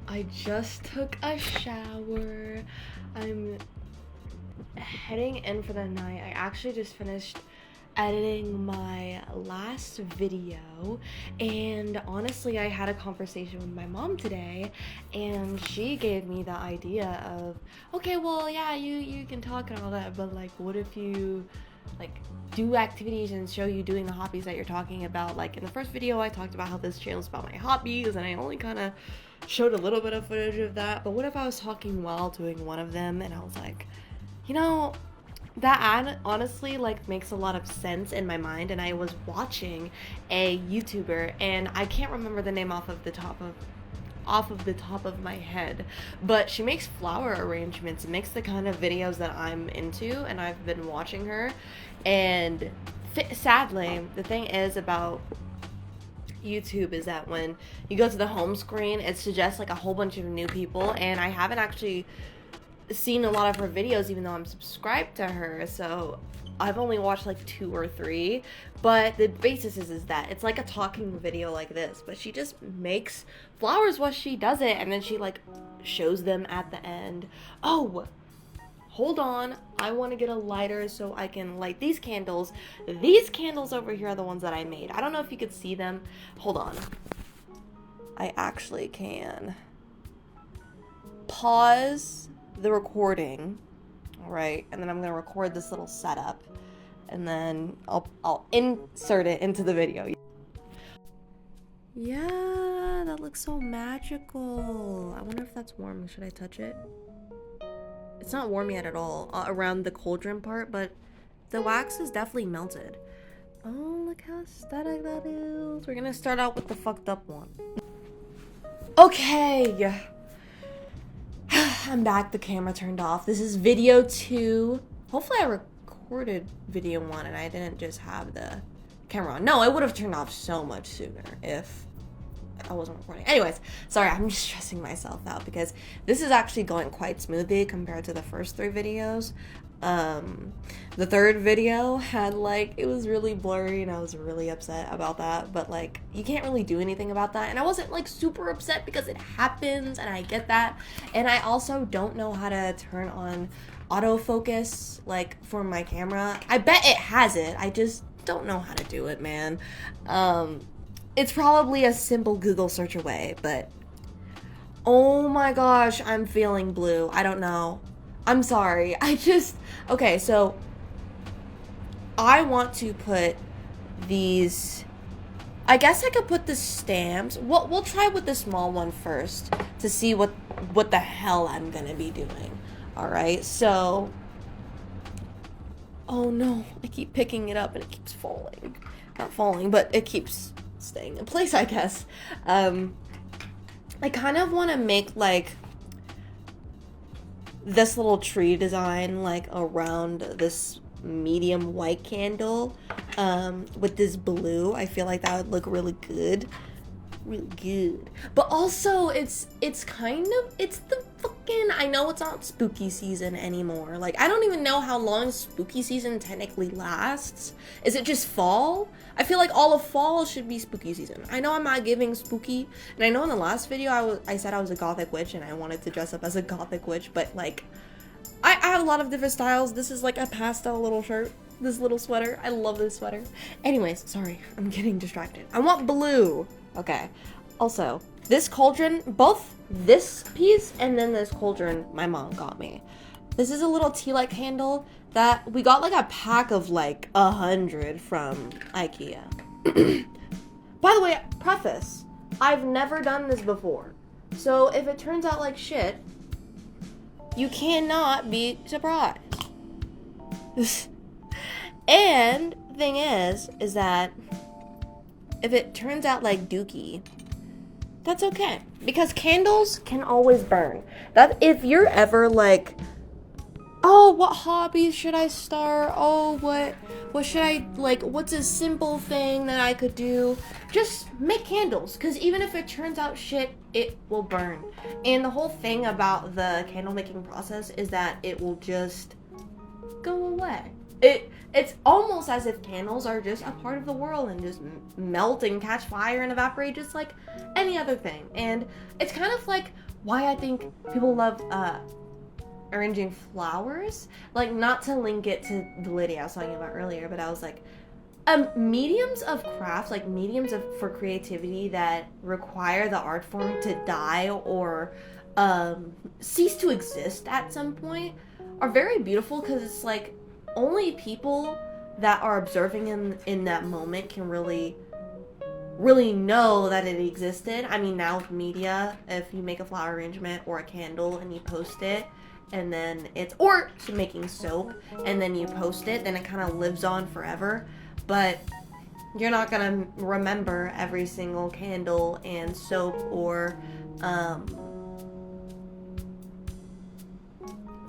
I just took a shower. I'm heading in for the night. I actually just finished editing my last video, and honestly, I had a conversation with my mom today, and she gave me the idea of, okay, well, yeah, you can talk and all that, but like, what if you like do activities and show you doing the hobbies that you're talking about? Like in the first video, I talked about how this channel is about my hobbies, and I only kind of showed a little bit of footage of that. But what if I was talking while doing one of them? And I was like, you know, that ad honestly like makes a lot of sense in my mind. And I was watching a YouTuber, and I can't remember the name off of the top of my head, but she makes flower arrangements and makes the kind of videos that I'm into, and I've been watching her. And sadly, the thing is about YouTube is that when you go to the home screen, it suggests like a whole bunch of new people, and I haven't actually seen a lot of her videos even though I'm subscribed to her, so I've only watched like 2 or 3, but the basis is that it's like a talking video like this, but she just makes flowers while she does it, and then she like shows them at the end. Oh, hold on, I want to get a lighter so I can light these candles. These candles over here are the ones that I made. I don't know if you could see them. Hold on. I actually can pause the recording. All right, and then I'm gonna record this little setup, and then I'll insert it into the video. Yeah, that looks so magical. I wonder if that's warm. Should I touch it? It's not warm yet at all around the cauldron part, but the wax is definitely melted. Oh, look how aesthetic that is. We're gonna start out with the fucked up one. Okay. I'm back. The camera turned off. This is video 2. Hopefully I recorded video 1 and I didn't just have the camera on. No, it would have turned off so much sooner if I wasn't recording. Anyways, sorry, I'm just stressing myself out because this is actually going quite smoothly compared to the first 3 videos. The third video had like, it was really blurry and I was really upset about that, but like, you can't really do anything about that, and I wasn't like super upset because it happens and I get that, and I also don't know how to turn on autofocus like for my camera. I bet it has it, I just don't know how to do it, man. It's probably a simple Google search away, but oh my gosh, I'm feeling blue. I don't know. I'm sorry. Okay, so I want to put these, I guess I could put the stamps. We'll try with the small one first to see what the hell I'm gonna be doing. All right, so, oh no, I keep picking it up and it keeps falling. Not falling, but it keeps staying in place, I guess. I kind of want to make like this little tree design like around this medium white candle with this blue. I feel like that would look really good. But also it's the fucking, I know it's not spooky season anymore. Like, I don't even know how long spooky season technically lasts. Is it just fall? I feel like all of fall should be spooky season. I know I'm not giving spooky, and I know in the last video I said I was a gothic witch and I wanted to dress up as a gothic witch, but like, I have a lot of different styles. This is like a pastel little shirt, this little sweater. I love this sweater. Anyways, sorry, I'm getting distracted. I want blue. Okay. Also, this cauldron, both this piece and then this cauldron my mom got me. This is a little tea light candle that we got like a pack of like 100 from IKEA. By the way, preface, I've never done this before. So if it turns out like shit, you cannot be surprised. And thing is that if it turns out like dookie, that's okay, because candles can always burn. That if you're ever like, oh, what hobbies should I start? Oh, what should I, like, what's a simple thing that I could do? Just make candles, because even if it turns out shit, it will burn. And the whole thing about the candle making process is that it will just go away. It's almost as if candles are just a part of the world and just melt and catch fire and evaporate just like any other thing. And it's kind of like why I think people love arranging flowers. Like, not to link it to the lady I was talking about earlier, but I was like, mediums of craft, like mediums for creativity that require the art form to die or cease to exist at some point are very beautiful, because it's like only people that are observing in that moment can really know that it existed. I mean, now with media, if you make a flower arrangement or a candle and you post it, and then or making soap and then you post it, then it kind of lives on forever. But you're not gonna remember every single candle and soap or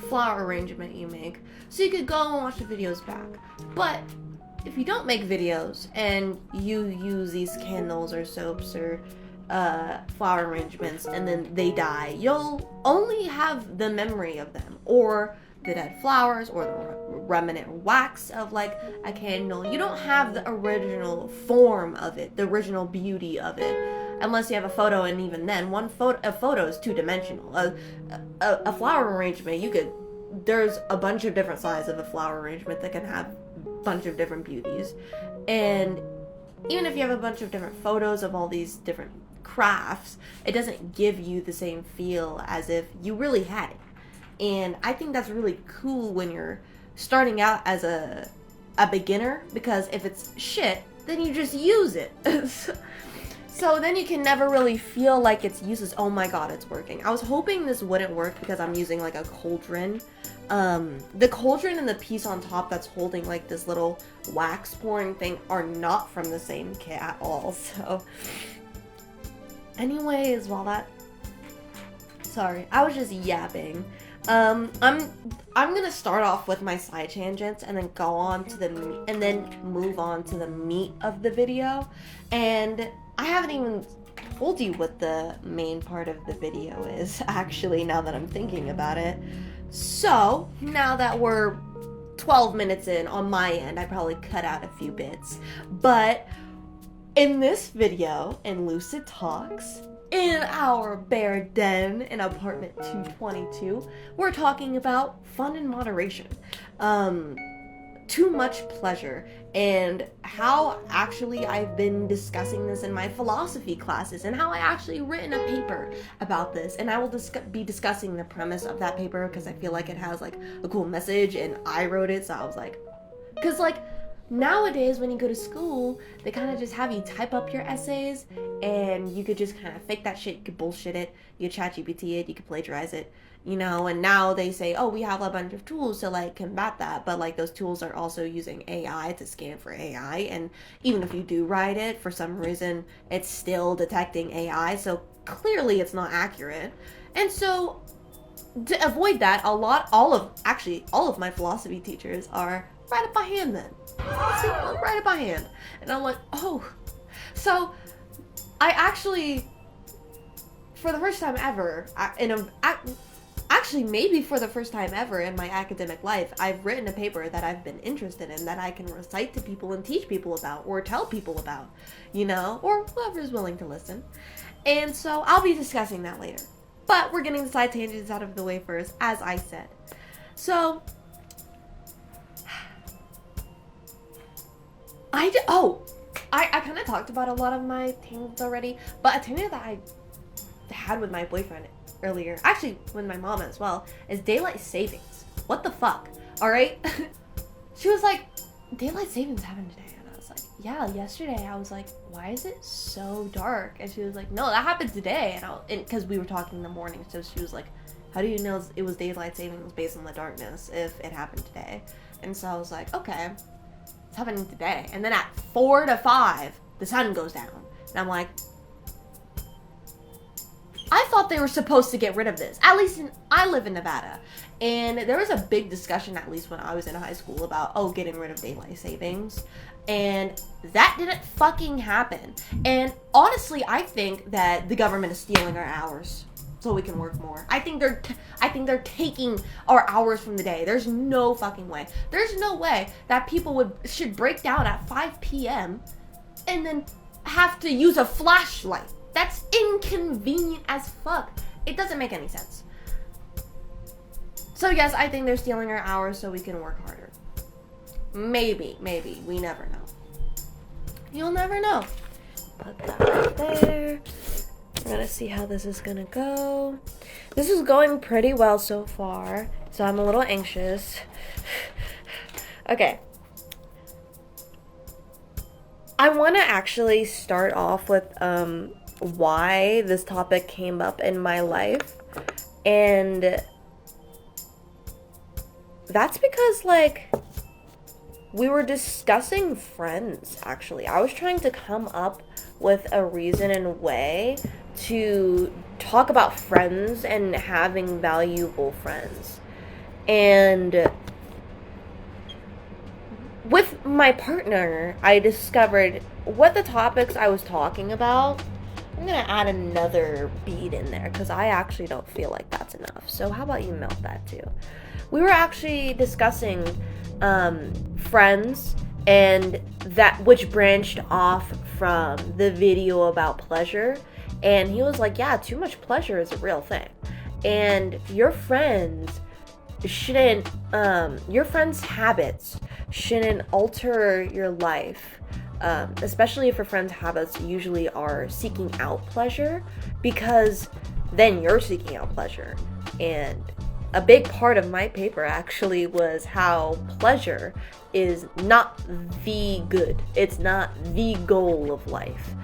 flower arrangement you make. So you could go and watch the videos back. But if you don't make videos and you use these candles or soaps or flower arrangements and then they die, you'll only have the memory of them, or the dead flowers, or the remnant wax of like a candle. You don't have the original form of it, the original beauty of it, unless you have a photo, and even then, a photo is two-dimensional. A flower arrangement, there's a bunch of different sizes of a flower arrangement that can have a bunch of different beauties. And even if you have a bunch of different photos of all these different crafts, it doesn't give you the same feel as if you really had it. And I think that's really cool when you're starting out as a beginner, because if it's shit, then you just use it. So then you can never really feel like it's useless. Oh my god, it's working. I was hoping this wouldn't work because I'm using like a cauldron. The cauldron and the piece on top that's holding like this little wax pouring thing are not from the same kit at all. So anyways, sorry, I was just yapping. I'm gonna start off with my side tangents and then go on to move on to the meat of the video. And I haven't even told you what the main part of the video is, actually, now that I'm thinking about it. So, now that we're 12 minutes in on my end, I probably cut out a few bits. But in this video, in Lucid Talks, in our bear den in apartment 222, we're talking about fun and moderation. Too much pleasure, and how actually I've been discussing this in my philosophy classes, and how I actually written a paper about this, and I will be discussing the premise of that paper because I feel like it has like a cool message, and I wrote it, so I was like, because like nowadays when you go to school, they kind of just have you type up your essays, and you could just kind of fake that shit, you could bullshit it, you could ChatGPT it, you could plagiarize it, you know. And now they say, oh, we have a bunch of tools to like combat that, but like those tools are also using AI to scan for AI, and even if you do write it, for some reason it's still detecting AI, so clearly it's not accurate. And so to avoid that, all of my philosophy teachers are write it by hand then. Write it by hand. And I'm like, oh. So I actually, for the first time ever, actually maybe for the first time ever in my academic life, I've written a paper that I've been interested in, that I can recite to people and teach people about, or tell people about, you know, or whoever's willing to listen. And so I'll be discussing that later. But we're getting the side tangents out of the way first, as I said. So I kind of talked about a lot of my tangents already, but a tangent that I had with my boyfriend earlier, actually with my mom as well, is daylight savings. What the fuck? Alright? She was like, daylight savings happened today. And I was like, yeah, yesterday. I was like, why is it so dark? And she was like, no, that happened today. And because we were talking in the morning, so she was like, how do you know it was daylight savings based on the darkness if it happened today? And so I was like, okay, it's happening today. And then at 4 to 5, the sun goes down. And I'm like, I thought thought they were supposed to get rid of this. At least I live in Nevada. And there was a big discussion, at least when I was in high school, about, getting rid of daylight savings. And that didn't fucking happen. And honestly, I think that the government is stealing our hours so we can work more. I think they're taking our hours from the day. There's no fucking way. There's no way that people should break down at 5 p.m. and then have to use a flashlight. That's inconvenient as fuck. It doesn't make any sense. So yes, I think they're stealing our hours so we can work harder. Maybe. We never know. You'll never know. Put that right there. We're gonna see how this is gonna go. This is going pretty well so far, so I'm a little anxious. Okay. I want to actually start off with why this topic came up in my life. And that's because, like, we were discussing friends, actually. I was trying to come up with a reason and way to talk about friends and having valuable friends. And with my partner, I discovered what the topics I was talking about. I'm going to add another beat in there because I actually don't feel like that's enough. So how about you melt that too? We were actually discussing friends, and that which branched off from the video about pleasure. And he was like, yeah, too much pleasure is a real thing. And your friends shouldn't, your friends' habits shouldn't alter your life. Especially if your friends' habits usually are seeking out pleasure, because then you're seeking out pleasure. And a big part of my paper actually was how pleasure is not the good. It's not the goal of life.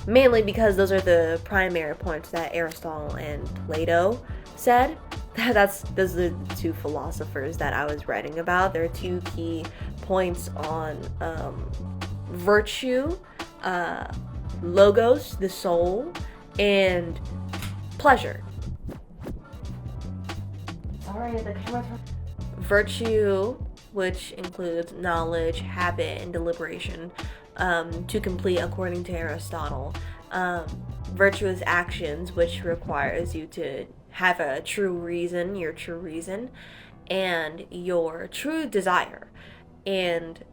Mainly because those are the primary points that Aristotle and Plato said. Those are the two philosophers that I was writing about. There are two key points on virtue, logos, the soul, and pleasure. Sorry, the camera. Virtue, which includes knowledge, habit, and deliberation, to complete according to Aristotle. Virtuous actions, which requires you to have a true reason, your true reason, and your true desire. And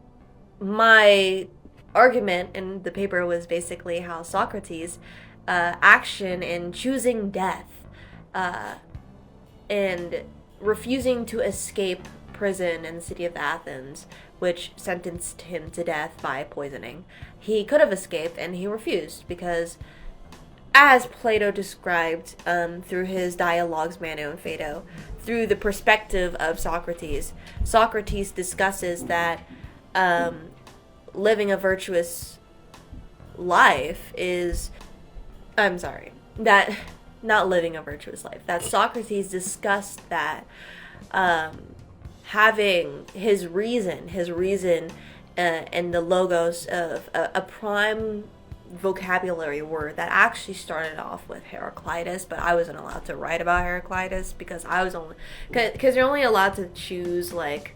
my argument in the paper was basically how Socrates' action in choosing death and refusing to escape prison in the city of Athens, which sentenced him to death by poisoning. He could have escaped, and he refused because, as Plato described through his dialogues Mano and Phaedo, through the perspective of Socrates, Socrates discusses that living a virtuous life is... not living a virtuous life. That Socrates discussed that having his reason and the logos of a prime vocabulary word that actually started off with Heraclitus, but I wasn't allowed to write about Heraclitus because you're only allowed to choose like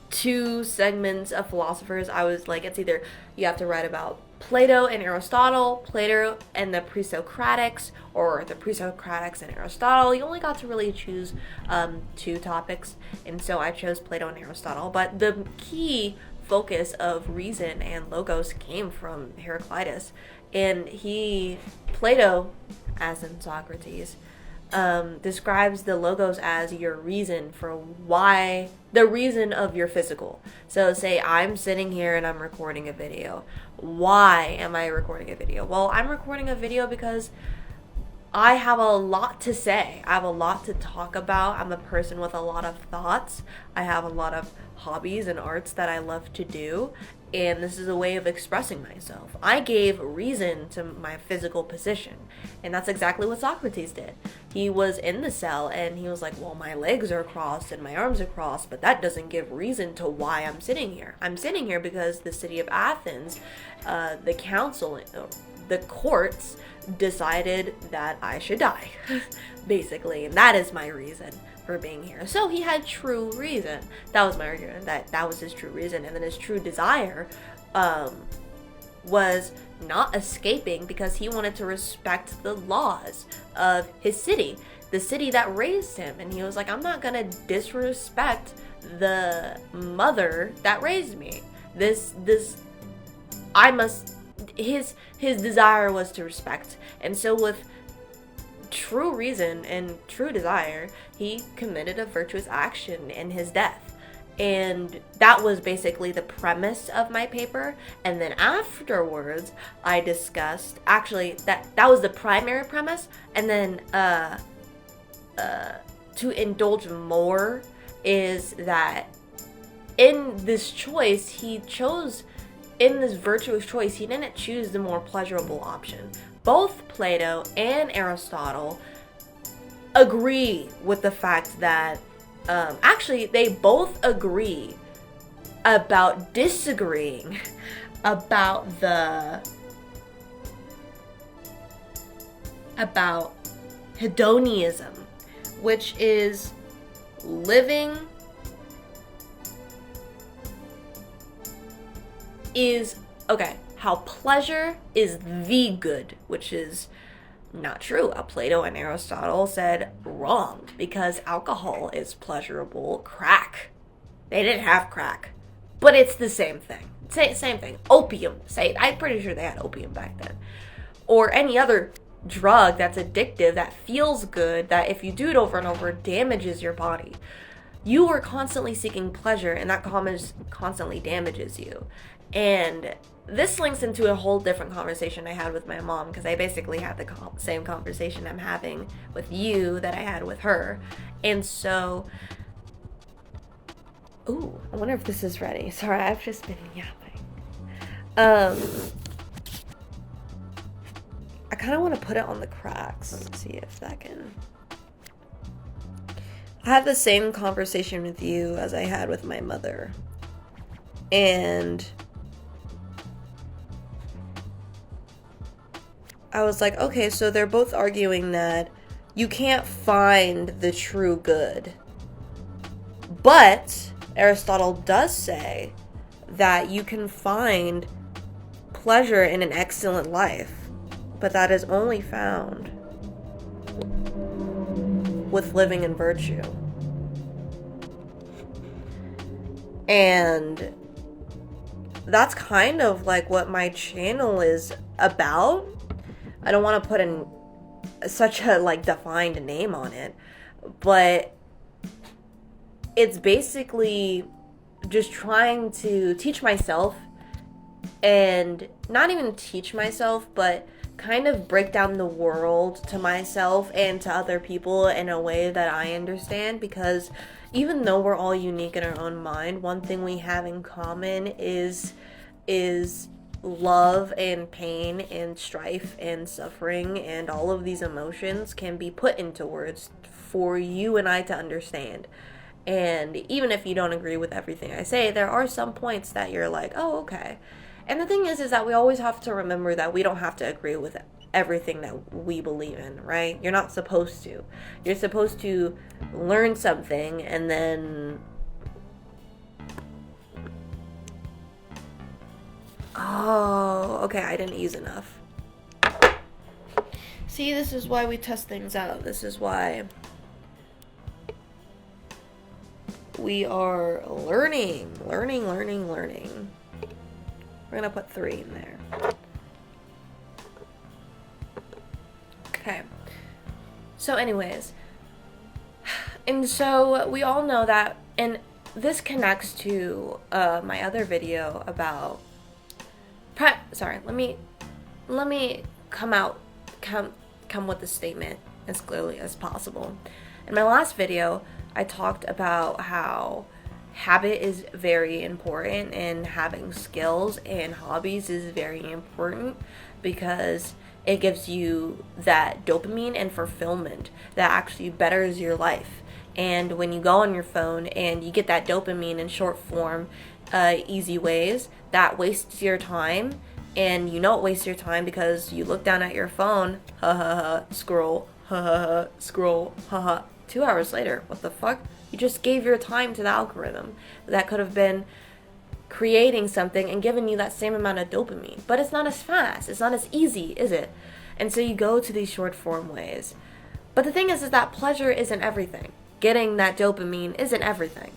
2 segments of philosophers. I was like, it's either you have to write about Plato and Aristotle, Plato and the Pre-Socratics, or the Pre-Socratics and Aristotle. You only got to really choose 2 topics, and so I chose Plato and Aristotle. But the key focus of reason and logos came from Heraclitus, and Plato, as in Socrates, describes the logos as your reason for why, the reason of your physical. So say I'm sitting here and I'm recording a video. Why am I recording a video? Well, I'm recording a video because I have a lot to say. I have a lot to talk about. I'm a person with a lot of thoughts. I have a lot of hobbies and arts that I love to do, and this is a way of expressing myself. I gave reason to my physical position, and that's exactly what Socrates did. He was in the cell, and he was like, well, my legs are crossed and my arms are crossed, but that doesn't give reason to why I'm sitting here. I'm sitting here because the city of Athens, the council, the courts decided that I should die, basically, and that is my reason for being here. So he had true reason. That was my argument, that was his true reason. And then his true desire was not escaping, because he wanted to respect the laws of his city, the city that raised him. And he was like, I'm not gonna disrespect the mother that raised me. His desire was to respect. And so with true reason and true desire, he committed a virtuous action in his death. And that was basically the premise of my paper. And then afterwards, I discussed, actually, that was the primary premise. And then to indulge more is that in this choice, in this virtuous choice, he didn't choose the more pleasurable option. Both Plato and Aristotle agree with the fact that, actually, they both agree about disagreeing about hedonism, which is living how pleasure is the good, which is not true. Plato and Aristotle said wrong, because alcohol is pleasurable. Crack, they didn't have crack, but it's the same thing. Same thing. Opium, I'm pretty sure they had opium back then. Or any other drug that's addictive, that feels good, that if you do it over and over, damages your body. You are constantly seeking pleasure, and that constantly damages you. And this links into a whole different conversation I had with my mom, because I basically had the same conversation I'm having with you that I had with her. And so, ooh, I wonder if this is ready. Sorry, I've just been yapping. I kind of want to put it on the cracks. Let's see if that can. I had the same conversation with you as I had with my mother. And I was like, okay, so they're both arguing that you can't find the true good. But Aristotle does say that you can find pleasure in an excellent life, but that is only found with living in virtue. And that's kind of like what my channel is about. I don't want to put in such a defined name on it, but it's basically just trying to teach myself, and not even teach myself, but kind of break down the world to myself and to other people in a way that I understand. Because even though we're all unique in our own mind, one thing we have in common is love and pain and strife and suffering, and all of these emotions can be put into words for you and I to understand. And even if you don't agree with everything I say, there are some points that you're like, oh, okay. And the thing is that we always have to remember that we don't have to agree with everything that we believe in, right? You're not supposed to. You're supposed to learn something and then... Oh, okay, I didn't use enough. See, this is why we test things out. This is why we are learning. We're gonna put 3 in there. Okay. So anyways, and so we all know that, and this connects to my other video about let me come with the statement as clearly as possible. In my last video, I talked about how habit is very important, and having skills and hobbies is very important, because it gives you that dopamine and fulfillment that actually betters your life. And when you go on your phone and you get that dopamine in short form, easy ways, that wastes your time And you know it wastes your time because you look down at your phone, ha ha ha, scroll, ha ha ha, scroll, ha ha. 2 hours later, what the fuck? You just gave your time to the algorithm that could have been creating something and giving you that same amount of dopamine. But it's not as fast, it's not as easy, is it? And so you go to these short form ways. But the thing is that pleasure isn't everything. Getting that dopamine isn't everything.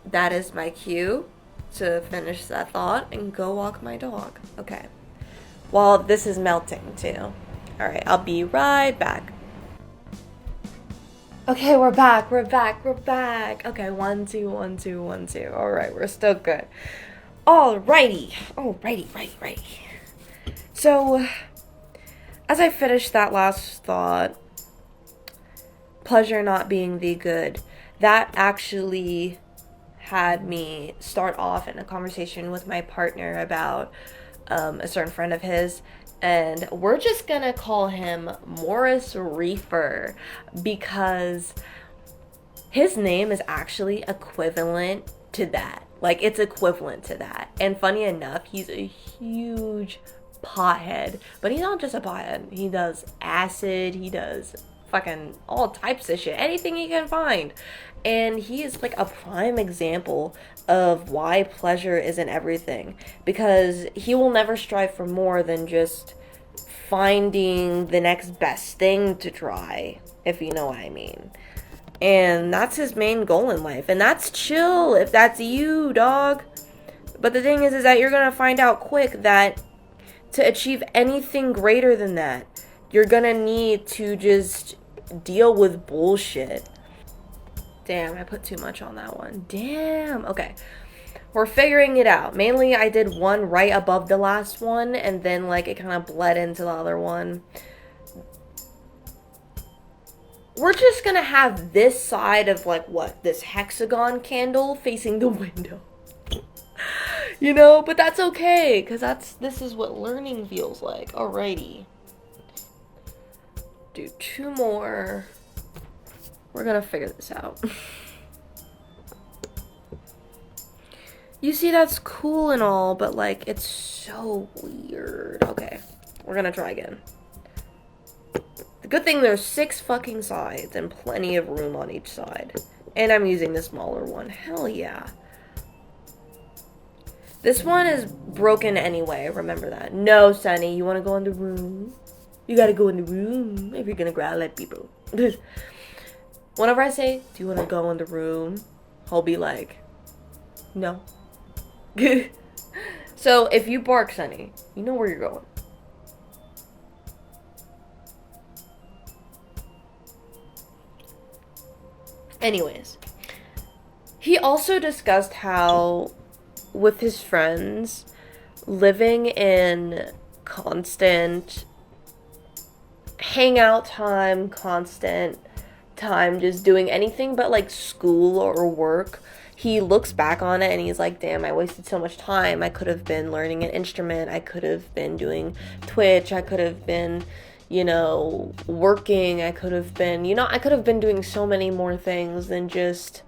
That is my cue to finish that thought and go walk my dog. Okay. Well, this is melting too. Alright, I'll be right back. Okay, we're back. Okay, 1, 2, 1, 2, 1, 2. Alright, we're still good. Alrighty. Righty. So, as I finished that last thought, pleasure not being the good, that actually had me start off in a conversation with my partner about a certain friend of his, and we're just gonna call him Morris Reefer because his name is actually equivalent to that. Like, it's equivalent to that. And funny enough, he's a huge pothead, but he's not just a pothead. He does acid, he does fucking all types of shit, anything he can find. And he is like a prime example of why pleasure isn't everything, because he will never strive for more than just finding the next best thing to try, if you know what I mean. And that's his main goal in life, and that's chill if that's you, dog. But the thing is that you're gonna find out quick that to achieve anything greater than that, you're gonna need to just deal with bullshit. Damn, I put too much on that one. Damn. Okay. We're figuring it out. Mainly, I did one right above the last one, and then, like, it kind of bled into the other one. We're just gonna have this side of, like, what? This hexagon candle facing the window. You know? But that's okay, because this is what learning feels like. Alrighty. Do 2 more. We're gonna figure this out. You see, that's cool and all, but, like, it's so weird. Okay, we're gonna try again. The good thing there's 6 fucking sides and plenty of room on each side. And I'm using the smaller one. Hell yeah. This one is broken anyway, remember that. No, Sunny, you wanna go in the room? You gotta go in the room if you're gonna growl at people. Whenever I say, do you want to go in the room? He'll be like, no. So if you bark, Sunny, you know where you're going. Anyways, he also discussed how with his friends, living in constant hangout time, constant time just doing anything but like school or work, he looks back on it and he's like, damn, I wasted so much time. I could have been learning an instrument, I could have been doing Twitch, I could have been, you know, working, I could have been doing so many more things than just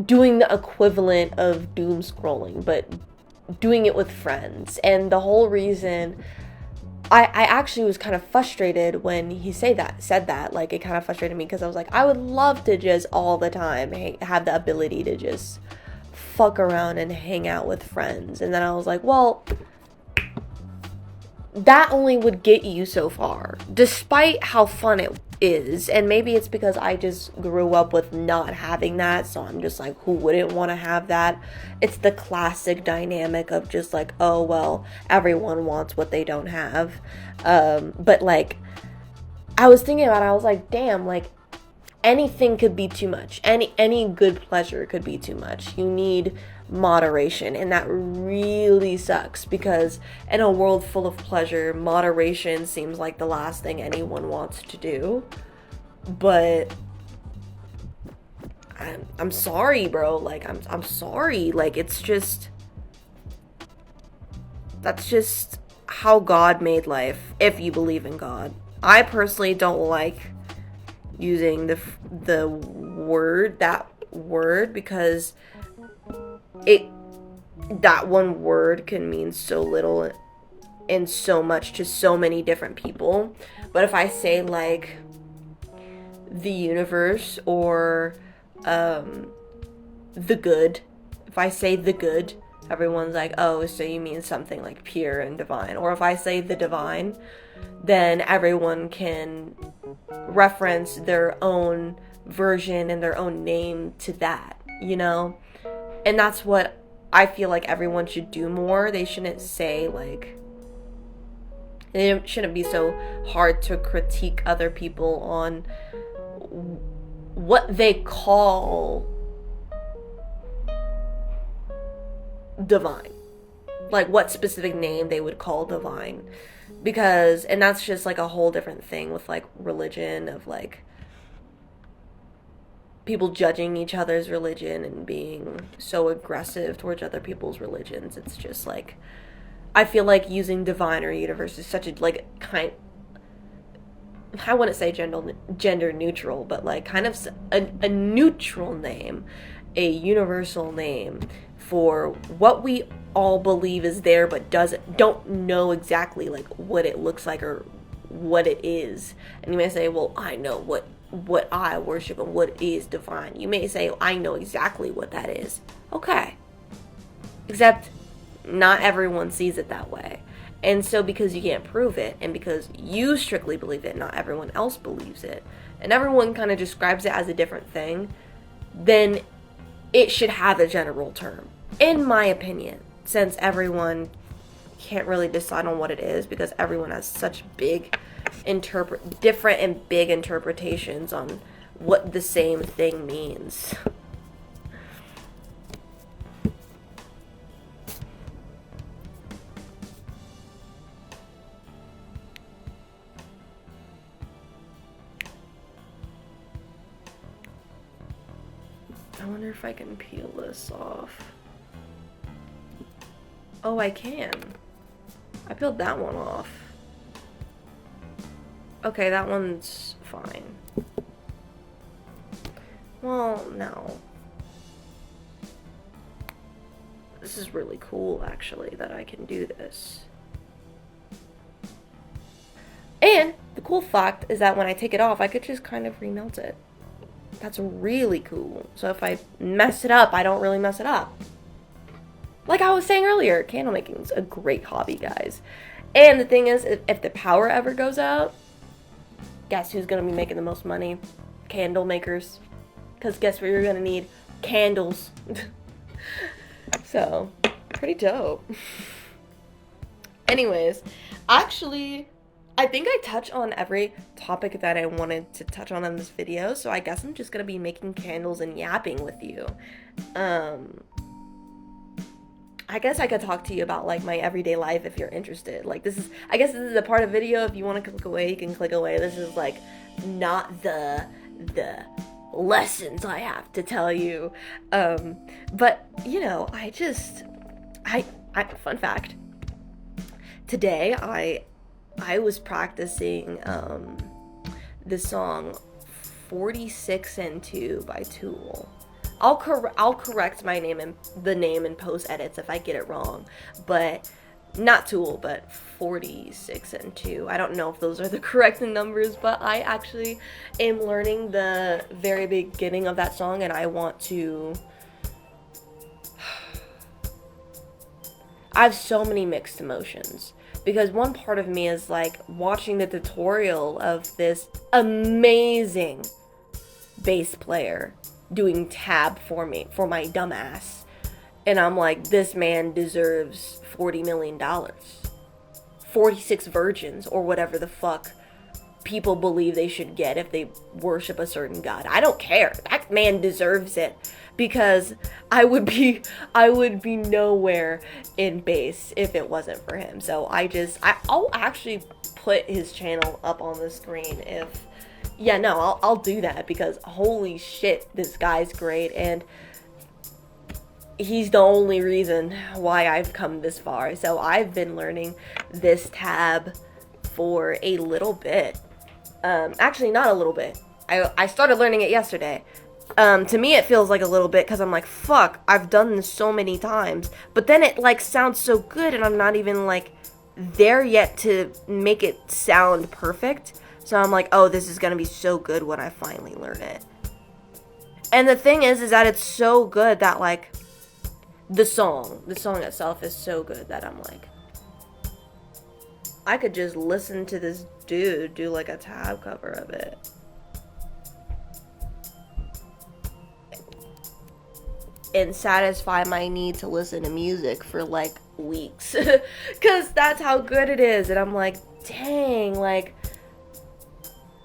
doing the equivalent of doom scrolling, but doing it with friends. And the whole reason I actually was kind of frustrated when he said that. Like, it kind of frustrated me because I was like, I would love to just all the time have the ability to just fuck around and hang out with friends. And then I was like, well, that only would get you so far, despite how fun it is. And maybe it's because I just grew up with not having that, so I'm just like, who wouldn't want to have that? It's the classic dynamic of just like, oh well, everyone wants what they don't have. But like, I was thinking about it, I was like, damn, like, anything could be too much. Any good pleasure could be too much. You need moderation, and that really sucks, because in a world full of pleasure, moderation seems like the last thing anyone wants to do. But I'm sorry, bro. Like, I'm sorry. Like, it's just, that's just how God made life, if you believe in God. I personally don't like using that word, because it that one word can mean so little and so much to so many different people. But if I say like the universe or the good, if I say the good, everyone's like, oh, so you mean something like pure and divine. Or if I say the divine, then everyone can reference their own version and their own name to that, you know? And that's what I feel like everyone should do more. They shouldn't say like, it shouldn't be so hard to critique other people on what they call divine. Like what specific name they would call divine. Because, and that's just like a whole different thing with like religion, of like people judging each other's religion and being so aggressive towards other people's religions. It's just like, I feel like using divine or universe is such a like I wouldn't say gender neutral, but like kind of a neutral name, a universal name for what we all believe is there, but don't know exactly like what it looks like or what it is. And you may say, well, I know what I worship and what is divine. You may say, I know exactly what that is. Okay. Except not everyone sees it that way. And so because you can't prove it, and because you strictly believe it, not everyone else believes it, and everyone kind of describes it as a different thing, then it should have a general term, in my opinion, since everyone can't really decide on what it is, because everyone has such different and big interpretations on what the same thing means. I wonder if I can peel this off. Oh, I can. I peeled that one off. Okay, that one's fine. Well, no. This is really cool, actually, that I can do this. And the cool fact is that when I take it off, I could just kind of remelt it. That's really cool. So if I mess it up, I don't really mess it up. Like I was saying earlier, candle making is a great hobby, guys. And the thing is, if the power ever goes out, guess who's going to be making the most money? Candle makers. Because guess what you're going to need? Candles. So, pretty dope. Anyways, actually, I think I touched on every topic that I wanted to touch on in this video, so I guess I'm just gonna be making candles and yapping with you. I guess I could talk to you about like my everyday life if you're interested. Like I guess this is a part of video. If you want to click away, you can click away. This is like not the lessons I have to tell you. But you know, I fun fact. Today I was practicing the song 46 and 2 by Tool. I'll correct my name and the name in post edits if I get it wrong, but not Tool, but 46 and 2. I don't know if those are the correct numbers, but I actually am learning the very beginning of that song, and I want to. I have so many mixed emotions. Because one part of me is like watching the tutorial of this amazing bass player doing tab for me, for my dumbass. And I'm like, this man deserves $40 million. 46 virgins, or whatever the fuck people believe they should get if they worship a certain god. I don't care. That man deserves it. Because I would be nowhere in bass if it wasn't for him. So I'll actually put his channel up on the screen if, yeah, no, I'll do that, because holy shit, this guy's great, and he's the only reason why I've come this far. So I've been learning this tab for a little bit. Actually, not a little bit. I started learning it yesterday. To me, it feels like a little bit because I'm like, fuck, I've done this so many times. But then it like sounds so good, and I'm not even like there yet to make it sound perfect. So I'm like, oh, this is gonna be so good when I finally learn it. And the thing is that it's so good that like the song itself is so good that I'm like, I could just listen to this dude do like a tab cover of it. And satisfy my need to listen to music for like weeks. Cause that's how good it is. And I'm like, dang, like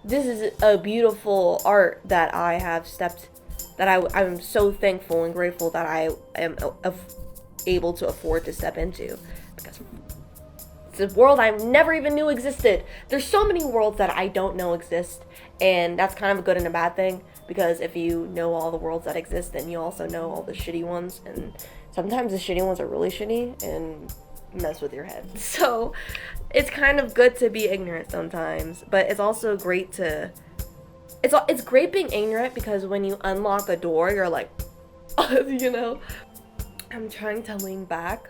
this is a beautiful art that I have stepped, that I'm so thankful and grateful that I am able to afford to step into. Because it's a world I never even knew existed. There's so many worlds that I don't know exist, and that's kind of a good and a bad thing, because if you know all the worlds that exist, then you also know all the shitty ones, and sometimes the shitty ones are really shitty and mess with your head. So it's kind of good to be ignorant sometimes, but it's also great to it's great being ignorant, because when you unlock a door, you're like, you know. I'm trying to lean back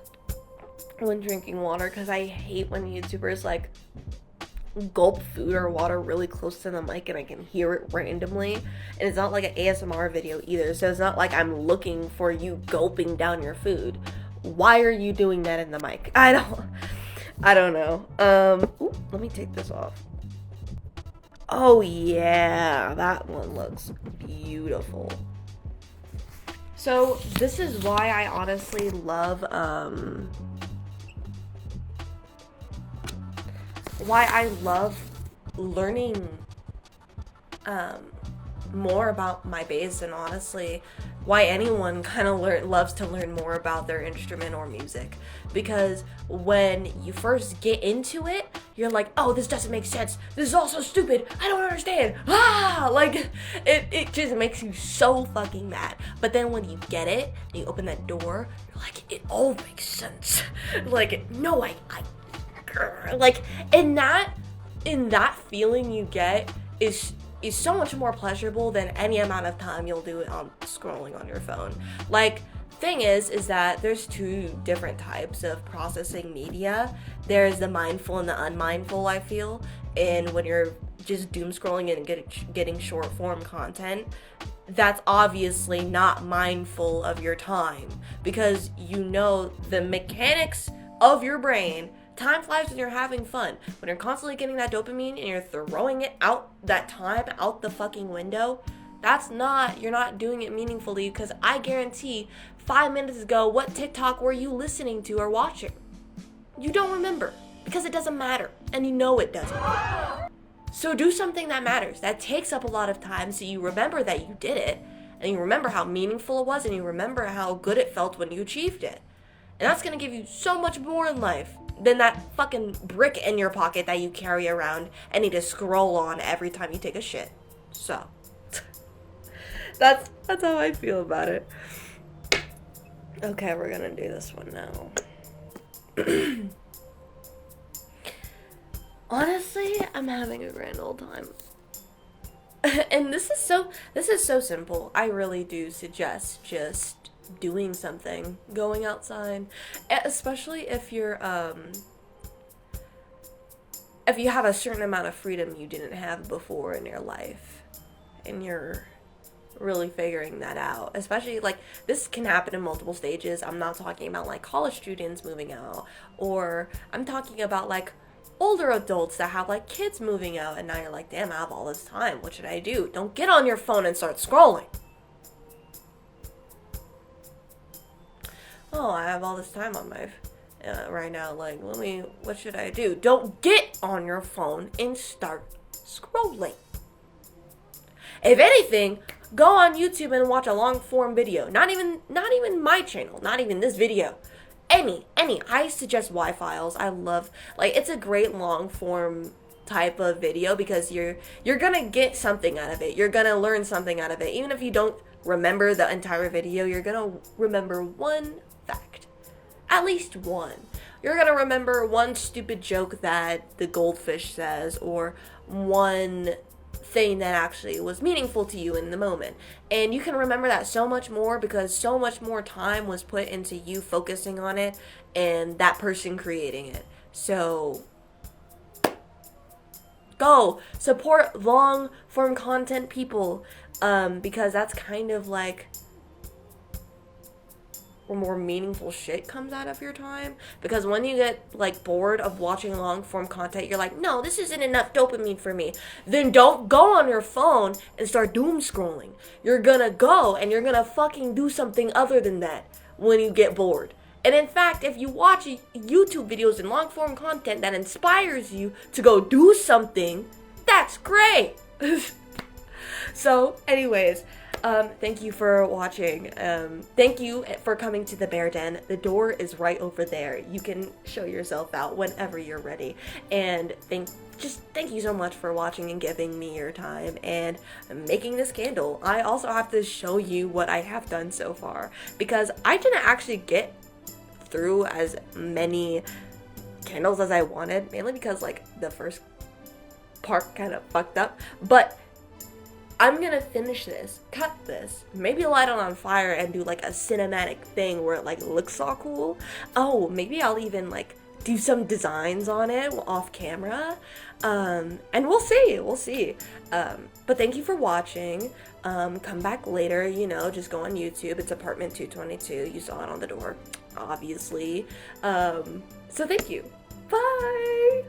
when drinking water, because I hate when YouTubers like gulp food or water really close to the mic and I can hear it randomly. And it's not like an ASMR video either, so it's not like I'm looking for you gulping down your food. Why are you doing that in the mic? I don't know. Ooh, let me take this off. Oh yeah, that one looks beautiful. So this is why I honestly love learning more about my bass, and honestly why anyone kind of loves to learn more about their instrument or music, because when you first get into it, you're like, oh, this doesn't make sense, this is all so stupid, I don't understand, like it just makes you so fucking mad. But then when you get it and you open that door, you're like, it all makes sense. Like, no, I like, in that feeling you get is so much more pleasurable than any amount of time you'll do it on scrolling on your phone. Like, thing is that there's two different types of processing media. There's the mindful and the unmindful, I feel. And when you're just doom scrolling and getting short form content, that's obviously not mindful of your time, because you know the mechanics of your brain. Time flies when you're having fun. When you're constantly getting that dopamine and you're throwing it out, that time out the fucking window, you're not doing it meaningfully, because I guarantee 5 minutes ago, what TikTok were you listening to or watching? You don't remember, because it doesn't matter, and you know it doesn't. So do something that matters, that takes up a lot of time, so you remember that you did it, and you remember how meaningful it was, and you remember how good it felt when you achieved it. And that's gonna give you so much more in life than that fucking brick in your pocket that you carry around and need to scroll on every time you take a shit. So that's how I feel about it. Okay, we're gonna do this one now. Honestly, I'm having a grand old time. And this is so simple. I really do suggest just doing something, going outside, especially if you're if you have a certain amount of freedom you didn't have before in your life, and you're really figuring that out. Especially, like, this can happen in multiple stages. I'm not talking about like college students moving out, or I'm talking about like older adults that have like kids moving out, and now you're like, damn, I have all this time, what should I do? Don't get on your phone and start scrolling. Oh, I have all this time on my right now, like, what should I do? Don't get on your phone and start scrolling. If anything, go on YouTube and watch a long form video. Not even my channel, not even this video. Any. I suggest Y-Files. I love, like, it's a great long form type of video, because you're gonna get something out of it. You're gonna learn something out of it. Even if you don't remember the entire video, you're gonna remember one fact. At least one. You're gonna remember one stupid joke that the goldfish says, or one thing that actually was meaningful to you in the moment. And you can remember that so much more because so much more time was put into you focusing on it and that person creating it. So go support long form content, people, because that's kind of like where more meaningful shit comes out of your time. Because when you get like bored of watching long form content, you're like, no, this isn't enough dopamine for me. Then don't go on your phone and start doom scrolling. You're gonna go and you're gonna fucking do something other than that when you get bored. And in fact, if you watch YouTube videos and long form content that inspires you to go do something, that's great. So, anyways, thank you for watching. Thank you for coming to the Bear Den. The door is right over there. You can show yourself out whenever you're ready. And thank you so much for watching and giving me your time and making this candle. I also have to show you what I have done so far because I didn't actually get through as many candles as I wanted, mainly because like the first part kind of fucked up, but I'm gonna finish this, cut this, maybe light it on fire and do like a cinematic thing where it like looks all cool. Oh, maybe I'll even like do some designs on it off camera, and we'll see. But thank you for watching. Come back later, just go on YouTube. It's apartment 222. You saw it on the door, obviously. So thank you. Bye.